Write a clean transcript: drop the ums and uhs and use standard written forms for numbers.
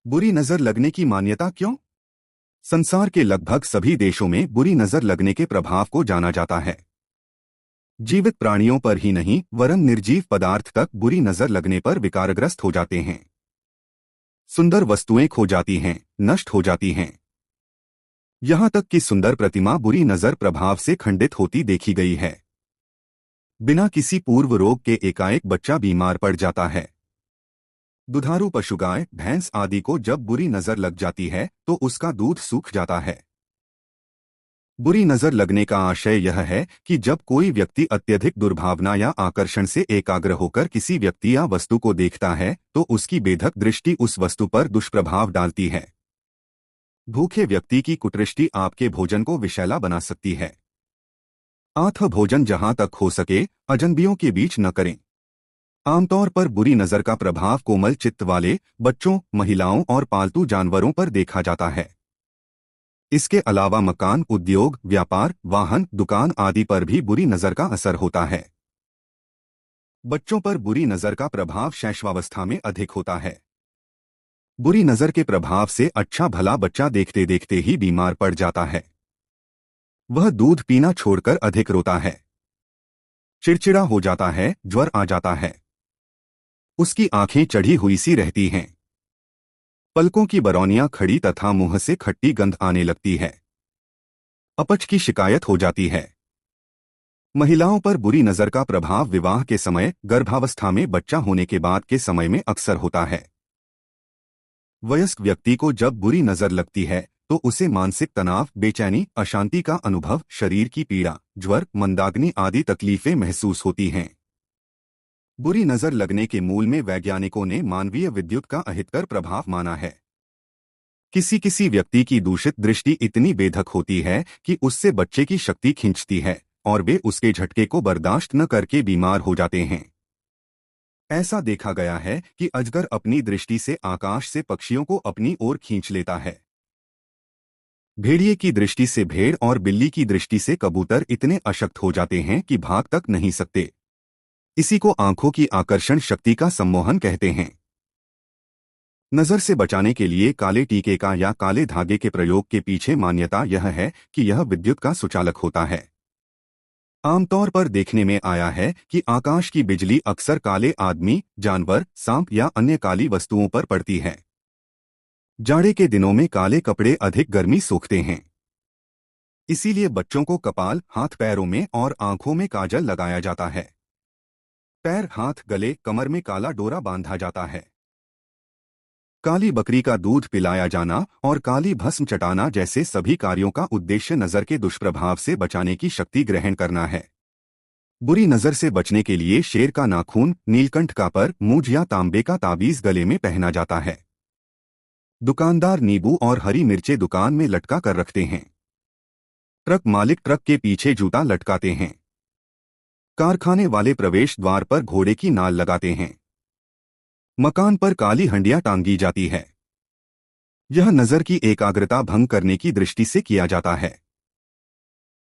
बुरी नजर लगने की मान्यता क्यों? संसार के लगभग सभी देशों में बुरी नजर लगने के प्रभाव को जाना जाता है। जीवित प्राणियों पर ही नहीं वरन निर्जीव पदार्थ तक बुरी नजर लगने पर विकारग्रस्त हो जाते हैं। सुंदर वस्तुएं खो जाती हैं, नष्ट हो जाती हैं। यहां तक कि सुंदर प्रतिमा बुरी नजर प्रभाव से खंडित होती देखी गई है। बिना किसी पूर्व रोग के एकाएक बच्चा बीमार पड़ जाता है। दुधारू पशु गाय, भैंस आदि को जब बुरी नजर लग जाती है तो उसका दूध सूख जाता है। बुरी नजर लगने का आशय यह है कि जब कोई व्यक्ति अत्यधिक दुर्भावना या आकर्षण से एकाग्र होकर किसी व्यक्ति या वस्तु को देखता है तो उसकी बेधक दृष्टि उस वस्तु पर दुष्प्रभाव डालती है। भूखे व्यक्ति की कुदृष्टि आपके भोजन को विषैला बना सकती है। आथ भोजन जहां तक हो सके अजनबियों के बीच न करें। आमतौर पर बुरी नजर का प्रभाव कोमल चित्त वाले बच्चों, महिलाओं और पालतू जानवरों पर देखा जाता है। इसके अलावा मकान, उद्योग, व्यापार, वाहन, दुकान आदि पर भी बुरी नजर का असर होता है। बच्चों पर बुरी नजर का प्रभाव शैशवावस्था में अधिक होता है। बुरी नजर के प्रभाव से अच्छा भला बच्चा देखते देखते ही बीमार पड़ जाता है। वह दूध पीना छोड़कर अधिक रोता है, चिड़चिड़ा हो जाता है, ज्वर आ जाता है। उसकी आंखें चढ़ी हुई सी रहती हैं। पलकों की बरौनियां खड़ी तथा मुंह से खट्टी गंध आने लगती है। अपच की शिकायत हो जाती है। महिलाओं पर बुरी नजर का प्रभाव विवाह के समय, गर्भावस्था में, बच्चा होने के बाद के समय में अक्सर होता है। वयस्क व्यक्ति को जब बुरी नजर लगती है तो उसे मानसिक तनाव, बेचैनी, अशांति का अनुभव, शरीर की पीड़ा, ज्वर, मंदाग्नि आदि तकलीफें महसूस होती हैं। बुरी नजर लगने के मूल में वैज्ञानिकों ने मानवीय विद्युत का अहितकर प्रभाव माना है। किसी व्यक्ति की दूषित दृष्टि इतनी बेधक होती है कि उससे बच्चे की शक्ति खींचती है और वे उसके झटके को बर्दाश्त न करके बीमार हो जाते हैं। ऐसा देखा गया है कि अजगर अपनी दृष्टि से आकाश से पक्षियों को अपनी ओर खींच लेता है। भेड़िए की दृष्टि से भेड़ और बिल्ली की दृष्टि से कबूतर इतने अशक्त हो जाते हैं कि भाग तक नहीं सकते। इसी को आंखों की आकर्षण शक्ति का सम्मोहन कहते हैं। नजर से बचाने के लिए काले टीके का या काले धागे के प्रयोग के पीछे मान्यता यह है कि यह विद्युत का सुचालक होता है। आमतौर पर देखने में आया है कि आकाश की बिजली अक्सर काले आदमी, जानवर, सांप या अन्य काली वस्तुओं पर पड़ती है। जाड़े के दिनों में काले कपड़े अधिक गर्मी सोखते हैं। इसीलिए बच्चों को कपाल, हाथ पैरों में और आंखों में काजल लगाया जाता है। पैर, हाथ, गले, कमर में काला डोरा बांधा जाता है। काली बकरी का दूध पिलाया जाना और काली भस्म चटाना जैसे सभी कार्यों का उद्देश्य नजर के दुष्प्रभाव से बचाने की शक्ति ग्रहण करना है। बुरी नजर से बचने के लिए शेर का नाखून, नीलकंठ का पर, मूंछ या तांबे का ताबीज गले में पहना जाता है। दुकानदार नींबू और हरी मिर्चें दुकान में लटका कर रखते हैं। ट्रक मालिक ट्रक के पीछे जूता लटकाते हैं। कारखाने वाले प्रवेश द्वार पर घोड़े की नाल लगाते हैं। मकान पर काली हंडियां टांगी जाती है। यह नजर की एकाग्रता भंग करने की दृष्टि से किया जाता है।